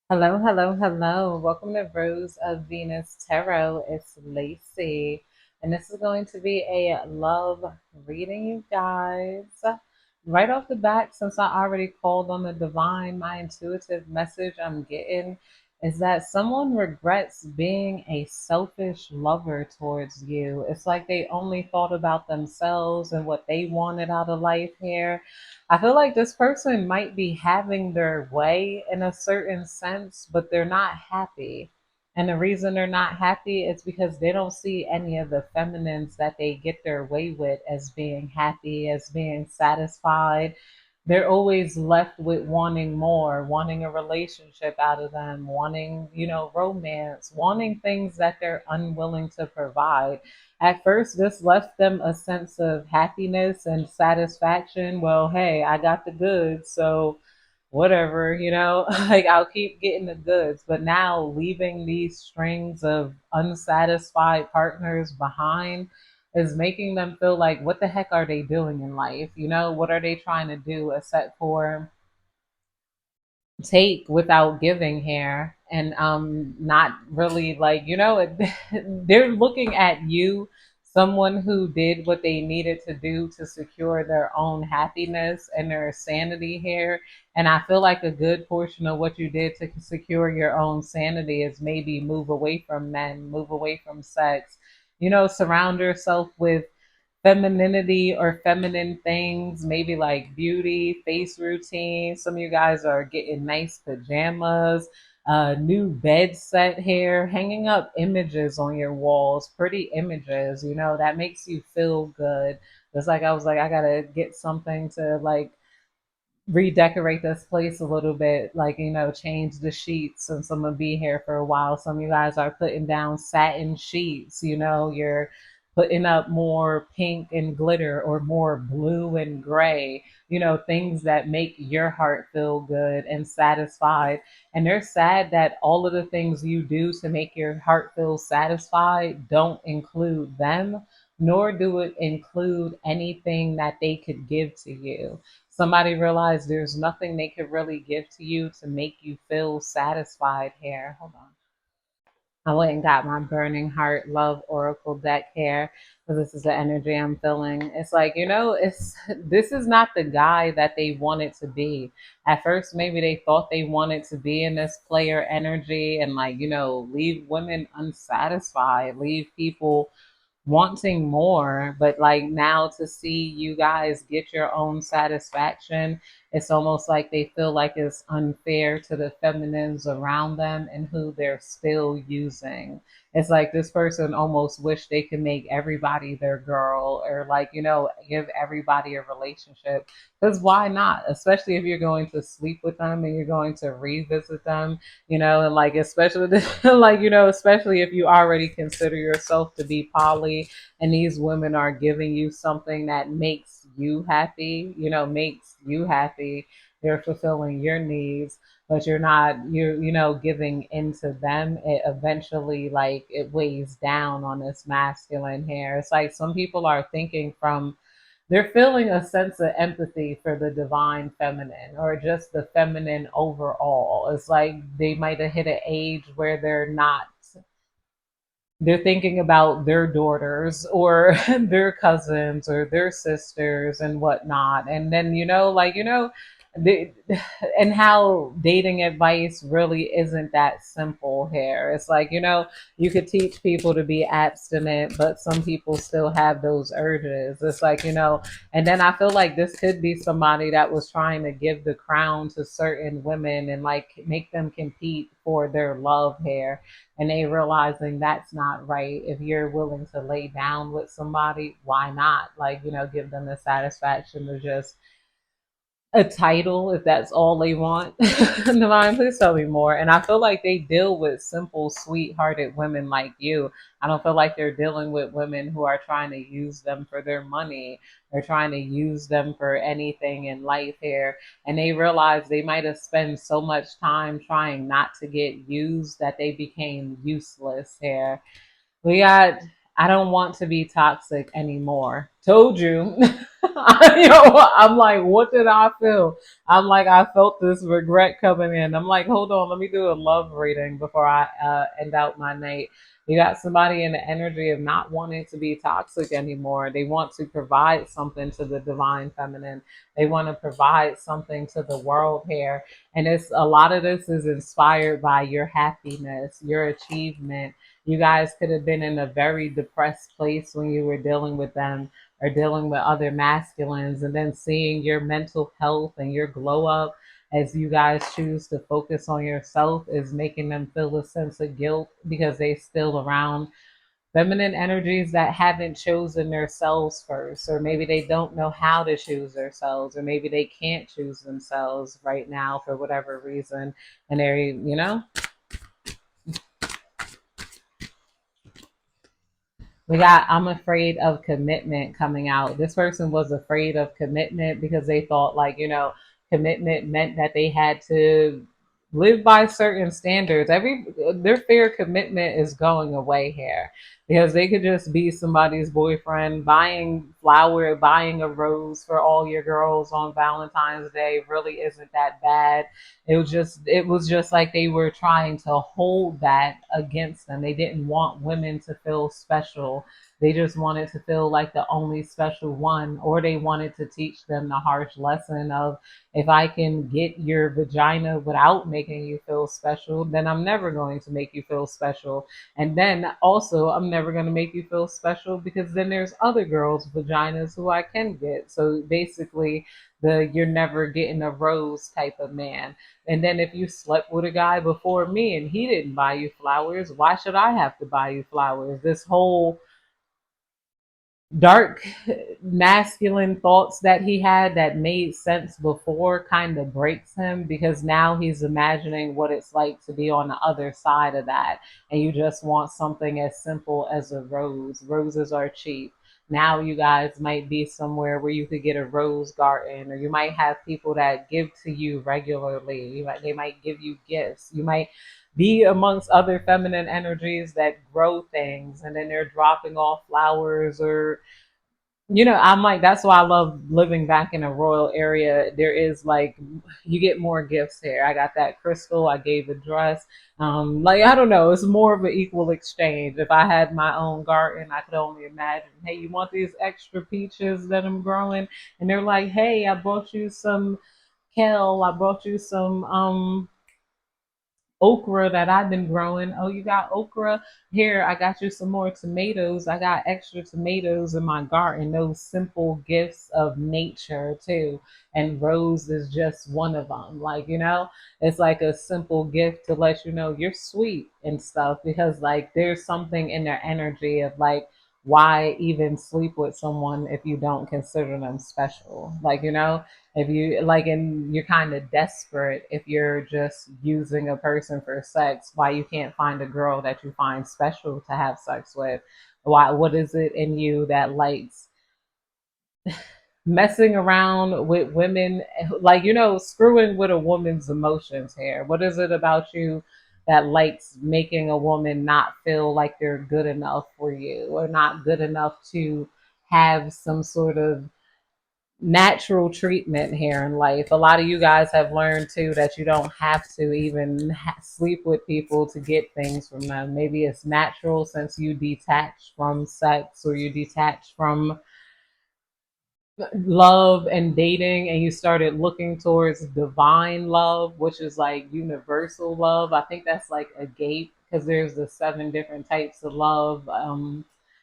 Hello, hello, hello. Welcome to Rose of Venus Tarot. It's Lacey, and this is going to be a love reading, you guys. Right off the bat, since I already called on the divine, my intuitive message I'm getting is that someone regrets being a selfish lover towards you. It's like they only thought about themselves and what they wanted out of life here. I feel like this person might be having their way in a certain sense, but they're not happy. And the reason they're not happy is because they don't see any of the feminines that they get their way with as being happy, as being satisfied. They're always left with wanting more, wanting a relationship out of them, wanting, romance, wanting things that they're unwilling to provide. At first, this left them a sense of happiness and satisfaction. Well, hey, I got the goods, so whatever, like I'll keep getting the goods. But now, leaving these strings of unsatisfied partners behind is making them feel like, what the heck are they doing in life? What are they trying to do except for take without giving here, and not really, like, they're looking at you, someone who did what they needed to do to secure their own happiness and their sanity here. And I feel like a good portion of what you did to secure your own sanity is maybe move away from men, move away from sex, surround yourself with femininity or feminine things, maybe like beauty, face routine. Some of you guys are getting nice pajamas, new bed set here, hanging up images on your walls, pretty images, that makes you feel good. It's like I was like, I gotta get something to like redecorate this place a little bit, like, change the sheets since I'm gonna be here for a while. Some of you guys are putting down satin sheets, you're putting up more pink and glitter or more blue and gray, things that make your heart feel good and satisfied. And they're sad that all of the things you do to make your heart feel satisfied don't include them, nor do it include anything that they could give to you. Somebody realized there's nothing they could really give to you to make you feel satisfied here. Hold on. I went and got my Burning Heart Love Oracle deck here. So this is the energy I'm feeling. It's like, it's this is not the guy that they wanted to be. At first, maybe they thought they wanted to be in this player energy and, like, leave women unsatisfied, leave people wanting more. But like, now to see you guys get your own satisfaction, it's almost like they feel like it's unfair to the feminines around them and who they're still using. It's like this person almost wish they could make everybody their girl, or like, give everybody a relationship. Because why not? Especially if you're going to sleep with them and you're going to revisit them, and like, especially like, especially if you already consider yourself to be poly, and these women are giving you something that makes you happy, makes you happy. They're fulfilling your needs, but you're not, giving into them. It eventually, like, it weighs down on this masculine here. It's like some people are thinking from, they're feeling a sense of empathy for the divine feminine or just the feminine overall. It's like they might have hit an age where they're thinking about their daughters or their cousins or their sisters and whatnot. And then, like, they, and how dating advice really isn't that simple here. It's like, you could teach people to be abstinent, but some people still have those urges. It's like, and then I feel like this could be somebody that was trying to give the crown to certain women and like make them compete for their love here, and they realizing that's not right. If you're willing to lay down with somebody, why not? Like, give them the satisfaction to just a title if that's all they want. Divine, please tell me more. And I feel like they deal with simple, sweethearted women like you. I don't feel like they're dealing with women who are trying to use them for their money or trying to use them for anything in life here. And they realize they might have spent so much time trying not to get used that they became useless here. We got I don't want to be toxic anymore. Told you. You know what? I'm like, what did I feel? I'm like, I felt this regret coming in. I'm like, hold on, let me do a love reading before I end out my night. You got somebody in the energy of not wanting to be toxic anymore. They want to provide something to the divine feminine. They want to provide something to the world here. And it's a lot of this is inspired by your happiness, your achievement. You guys could have been in a very depressed place when you were dealing with them or dealing with other masculines, and then seeing your mental health and your glow up as you guys choose to focus on yourself is making them feel a sense of guilt because they still around feminine energies that haven't chosen themselves first, or maybe they don't know how to choose themselves, or maybe they can't choose themselves right now for whatever reason, and they're, we got I'm afraid of commitment coming out. This person was afraid of commitment because they thought, like, commitment meant that they had to live by certain standards. Their fear of commitment is going away here because they could just be somebody's boyfriend, buying flower, buying a rose for all your girls on Valentine's Day really isn't that bad. It was just like they were trying to hold that against them. They didn't want women to feel special. They just wanted to feel like the only special one, or they wanted to teach them the harsh lesson of, if I can get your vagina without making you feel special, then I'm never going to make you feel special. And then also, I'm never going to make you feel special because then there's other girls' vaginas who I can get. So basically, the you're never getting a rose type of man. And then if you slept with a guy before me and he didn't buy you flowers, why should I have to buy you flowers? This whole dark masculine thoughts that he had that made sense before kind of breaks him because now he's imagining what it's like to be on the other side of that. And you just want something as simple as a rose. Roses are cheap. Now you guys might be somewhere where you could get a rose garden, or you might have people that give to you regularly. They might give you gifts. You might be amongst other feminine energies that grow things, and then they're dropping off flowers, or I'm like, that's why I love living back in a royal area. There is like, you get more gifts here. I got that crystal, I gave a dress. Like, I don't know, it's more of an equal exchange. If I had my own garden, I could only imagine, hey, you want these extra peaches that I'm growing? And they're like, hey, I brought you some kale, I brought you some okra that I've been growing. Oh, you got okra? Here, I got you some more tomatoes. I got extra tomatoes in my garden. Those simple gifts of nature, too. And rose is just one of them. Like, it's like a simple gift to let you know you're sweet and stuff, because, like, there's something in their energy of, like, why even sleep with someone if you don't consider them special? Like, if you like, and you're kind of desperate if you're just using a person for sex, why you can't find a girl that you find special to have sex with? Why? What is it in you that likes messing around with women, like, screwing with a woman's emotions here? What is it about you that likes making a woman not feel like they're good enough for you, or not good enough to have some sort of natural treatment here in life? A lot of you guys have learned too that you don't have to even sleep with people to get things from them. Maybe it's natural since you detach from sex, or you detach from love and dating, and you started looking towards divine love, which is like universal love. I think that's like a gate, because there's the seven different types of love.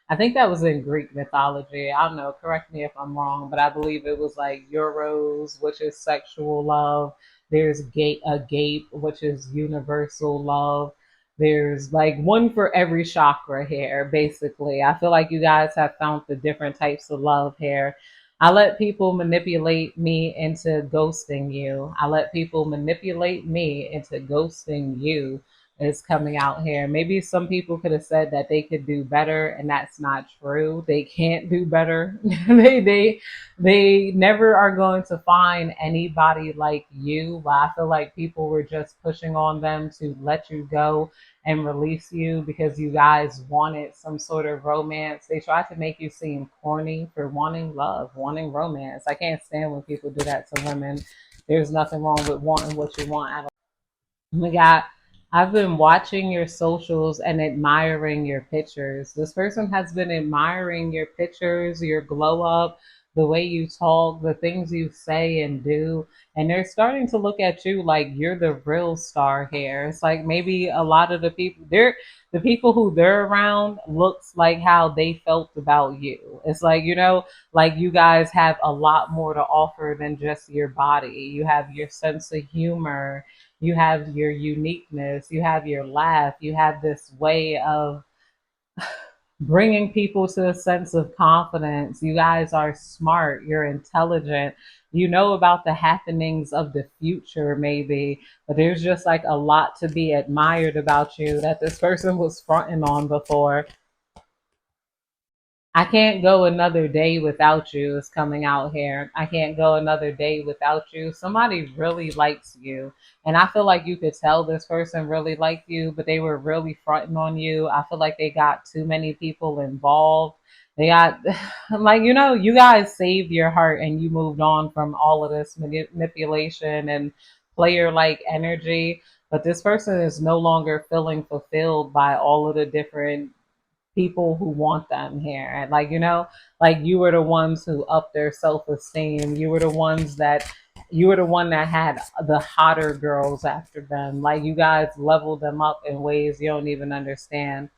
I think that was in Greek mythology. I don't know, correct me if I'm wrong, but I believe it was like Euros, which is sexual love. There's agape, which is universal love. There's like one for every chakra here, basically. I feel like you guys have found the different types of love here. I let people manipulate me into ghosting you. I let people manipulate me into ghosting you is coming out here. Maybe some people could have said that they could do better, and that's not true. They can't do better. They never are going to find anybody like you. But I feel like people were just pushing on them to let you go and release you because you guys wanted some sort of romance. They tried to make you seem corny for wanting love, wanting romance. I can't stand when people do that to women. There's nothing wrong with wanting what you want at all. My God, I've been watching your socials and admiring your pictures. This person has been admiring your pictures, your glow up, the way you talk, the things you say and do. And they're starting to look at you like you're the real star here. It's like maybe a lot of the people who they're around looks like how they felt about you. It's like, like you guys have a lot more to offer than just your body. You have your sense of humor, you have your uniqueness, you have your laugh, you have this way of bringing people to a sense of confidence. You guys are smart, you're intelligent, you know about the happenings of the future, maybe, but there's just like a lot to be admired about you that this person was fronting on before. I can't go another day without you is coming out here. I can't go another day without you. Somebody really likes you. And I feel like you could tell this person really liked you, but they were really fronting on you. I feel like they got too many people involved. They got, like, you guys saved your heart and you moved on from all of this manipulation and player like energy. But this person is no longer feeling fulfilled by all of the different people who want them here. And like you were the ones who upped their self-esteem. You were the one that had the hotter girls after them. Like you guys leveled them up in ways you don't even understand.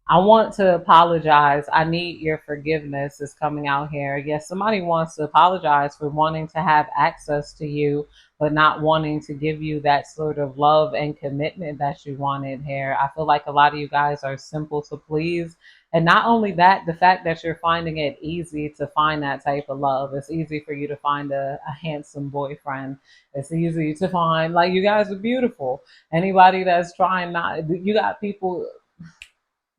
I want to apologize. I need your forgiveness is coming out here. Yes, somebody wants to apologize for wanting to have access to you, but not wanting to give you that sort of love and commitment that you wanted here. I feel like a lot of you guys are simple to please. And not only that, the fact that you're finding it easy to find that type of love. It's easy for you to find a handsome boyfriend. It's easy to find, like, you guys are beautiful. Anybody that's trying not, you got people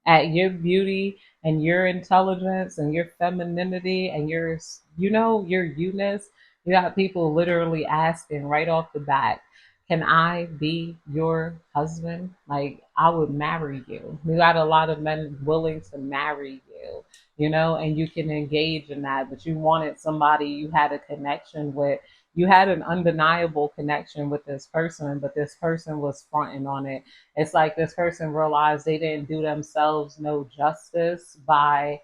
at your beauty and your intelligence and your femininity and your you-ness. You got people literally asking right off the bat, can I be your husband? Like, I would marry you. You got a lot of men willing to marry you, and you can engage in that, but you wanted somebody you had a connection with. You had an undeniable connection with this person, but this person was fronting on it. It's like this person realized they didn't do themselves no justice by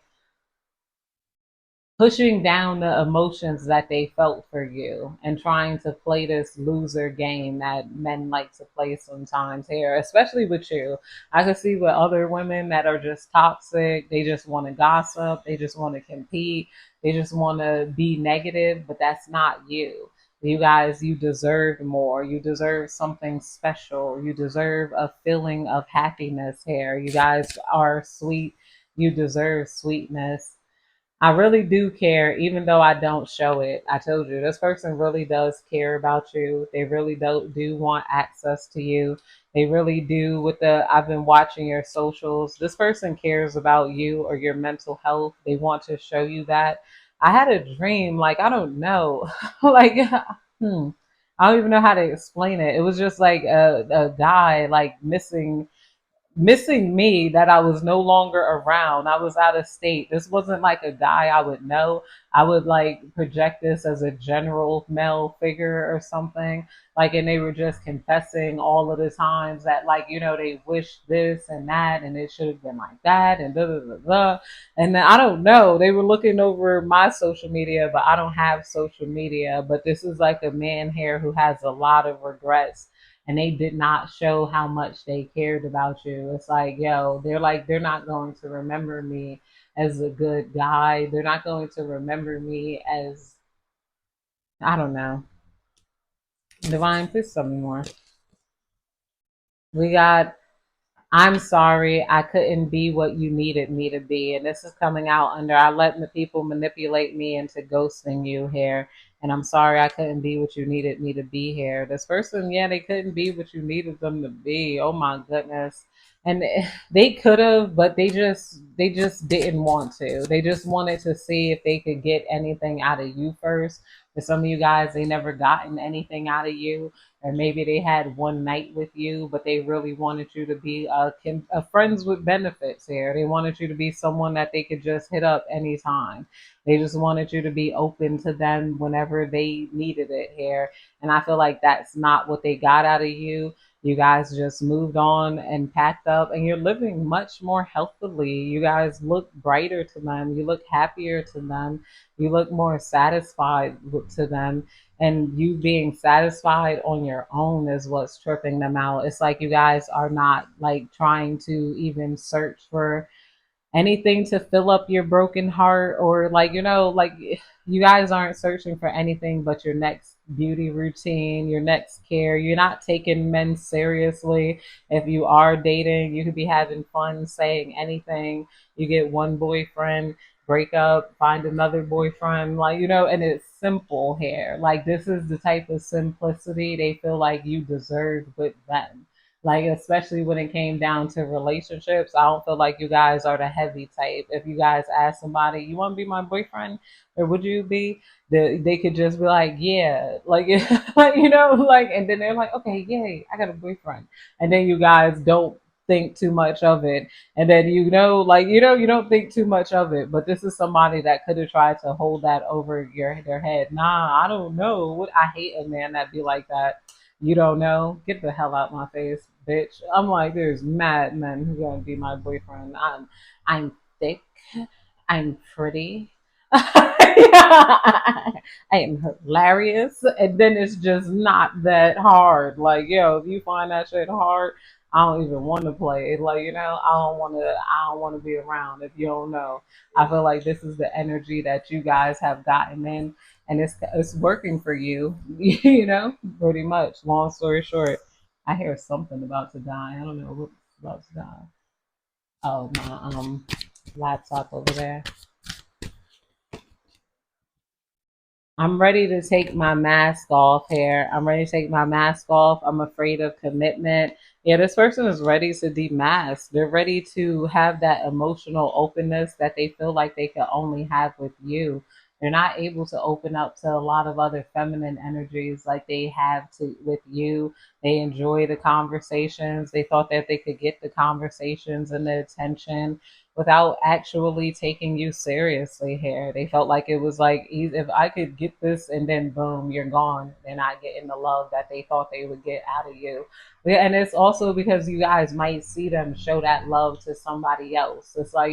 pushing down the emotions that they felt for you and trying to play this loser game that men like to play sometimes here, especially with you. I can see with other women that are just toxic. They just want to gossip. They just want to compete. They just want to be negative, but that's not you. You guys, you deserve more. You deserve something special. You deserve a feeling of happiness here. You guys are sweet. You deserve sweetness. I really do care, even though I don't show it. I told you, this person really does care about you. They really do want access to you. They really do. I've been watching your socials. This person cares about you or your mental health. They want to show you that. I had a dream, like, I don't know, like, I don't even know how to explain it. It was just like a guy like missing me, that I was no longer around. I was out of state. This wasn't like a guy I would know. I would like project this as a general male figure or something. Like, and they were just confessing all of the times that, like, they wish this and that and it should have been like that and da da da da. And then I don't know. They were looking over my social media, but I don't have social media. But this is like a man here who has a lot of regrets, and they did not show how much they cared about you. It's like, yo, they're not going to remember me as a good guy. They're not going to remember me as, I don't know. Divine, please tell me more. We got, I'm sorry, I couldn't be what you needed me to be. And this is coming out under, I let the people manipulate me into ghosting you here. and I'm sorry I couldn't be what you needed me to be here. This person, yeah, they couldn't be what you needed them to be. Oh my goodness. And they could have, but they just didn't want to. They just wanted to see if they could get anything out of you first. For some of you guys, they never gotten anything out of you, or maybe they had one night with you, but they really wanted you to be a friends with benefits here. They wanted you to be someone that they could just hit up anytime. They just wanted you to be open to them whenever they needed it here. And I feel like that's not what they got out of you. You guys just moved on and packed up, and you're living much more healthily. You guys look brighter to them. You look happier to them. You look more satisfied to them. And you being satisfied on your own is what's tripping them out. It's like you guys are not like trying to even search for anything to fill up your broken heart, or like like you guys aren't searching for anything but your next beauty routine, your next care. You're not taking men seriously. If you are dating, you could be having fun saying anything. You get one boyfriend, break up, find another boyfriend, like and it's simple here. Like this is the type of simplicity they feel like you deserve with them. Like, especially when it came down to relationships, I don't feel like you guys are the heavy type. If you guys ask somebody, you want to be my boyfriend, or would you be? They could just be like, yeah, like, like like, and then they're like, okay, yay, I got a boyfriend. And then you guys don't think too much of it. And then like, you don't think too much of it. But this is somebody that could have tried to hold that over their head. Nah, I don't know. What I hate a man that be like that. You don't know? Get the hell out my face, bitch. I'm like, there's mad men who gonna be my boyfriend. I'm thick. I'm pretty. I am hilarious. And then it's just not that hard. Like, yo, if you find that shit hard, I don't even want to play. Like, I don't want to be around if you don't know. I feel like this is the energy that you guys have gotten in, and it's working for you, pretty much. Long story short, I hear something about to die. I don't know what's about to die. Oh, my laptop over there. I'm ready to take my mask off here. I'm ready to take my mask off. I'm afraid of commitment. Yeah, this person is ready to demask. They're ready to have that emotional openness that they feel like they can only have with you. They're not able to open up to a lot of other feminine energies like they have to with you. They enjoy the conversations. They thought that they could get the conversations and the attention without actually taking you seriously here. They felt like it was like, if I could get this and then boom, you're gone. They're not getting the love that they thought they would get out of you. Yeah, and it's also because you guys might see them show that love to somebody else. It's like,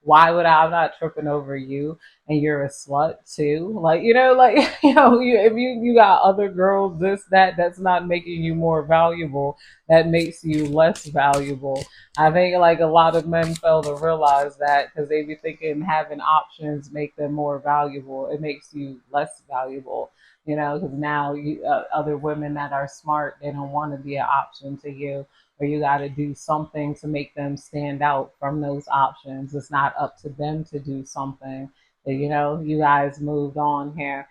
why would I'm not tripping over you, and you're a slut too? Like, like, if you got other girls, that's not making you more valuable. That makes you less valuable. I think like a lot of men fail to realize that because they be thinking having options make them more valuable. It makes you less valuable, because now other women that are smart, they don't want to be an option to you, or you got to do something to make them stand out from those options. It's not up to them to do something. You guys moved on here.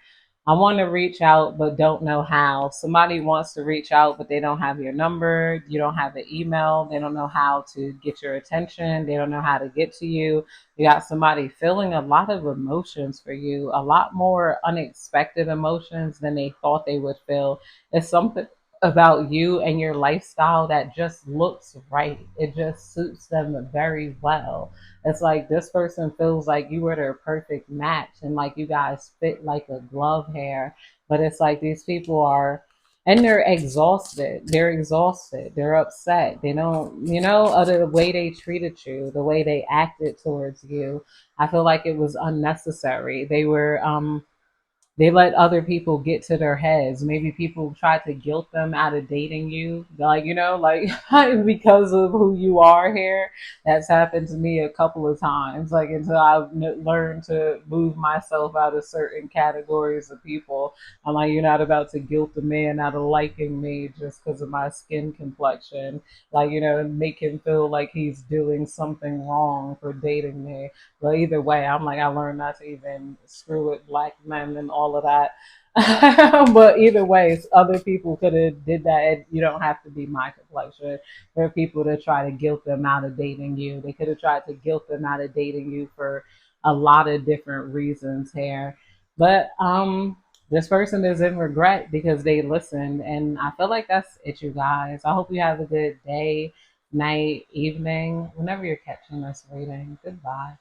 I want to reach out, but don't know how. Somebody wants to reach out, but they don't have your number. You don't have the email. They don't know how to get your attention. They don't know how to get to you. You got somebody feeling a lot of emotions for you, a lot more unexpected emotions than they thought they would feel. It's something about you and your lifestyle that just looks right. It just suits them very well. It's like this person feels like you were their perfect match, and like you guys fit like a glove hair. But it's like these people are, and they're exhausted. They're exhausted. They're upset. They don't, of the way they treated you, the way they acted towards you. I feel like it was unnecessary. They let other people get to their heads. Maybe people try to guilt them out of dating you, like like because of who you are here. That's happened to me a couple of times. Like until I've learned to move myself out of certain categories of people. I'm like, you're not about to guilt a man out of liking me just because of my skin complexion. Like and make him feel like he's doing something wrong for dating me. But either way, I'm like, I learned not to even screw with black men and all all of that. But either way, other people could have did that. And you don't have to be my complexion. There are people that try to guilt them out of dating you. They could have tried to guilt them out of dating you for a lot of different reasons here. But this person is in regret because they listened, and I feel like that's it, you guys. I hope you have a good day, night, evening, whenever you're catching this reading. Goodbye.